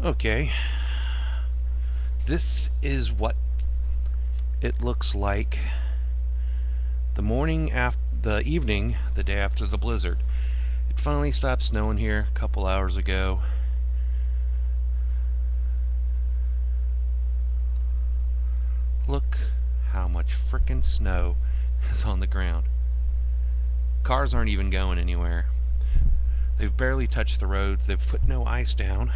Okay, this is what it looks like the evening, the day after the blizzard. It finally stopped snowing here a couple hours ago. Look how much frickin' snow is on the ground. Cars aren't even going anywhere. They've barely touched the roads. They've put no ice down.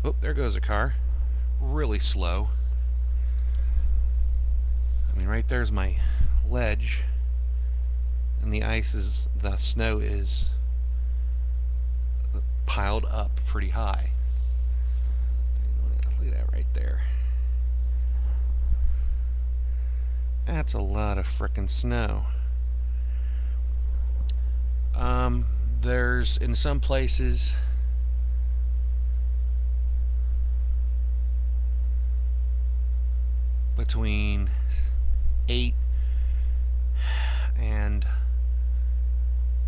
Oh, there goes a car. Really slow. I mean, right there's my ledge. And the snow is piled up pretty high. Look at that right there. That's a lot of frickin' snow. There's in some places between 8 and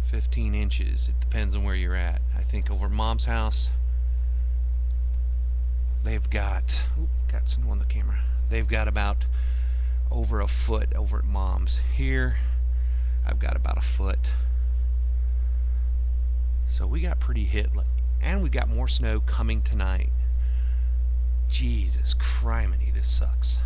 15 inches. It depends on where you're at. I think over at Mom's house, they've got snow on the camera. They've got about over a foot over at Mom's. Here, I've got about a foot. So we got pretty hit, and we got more snow coming tonight. Jesus criminy, this sucks.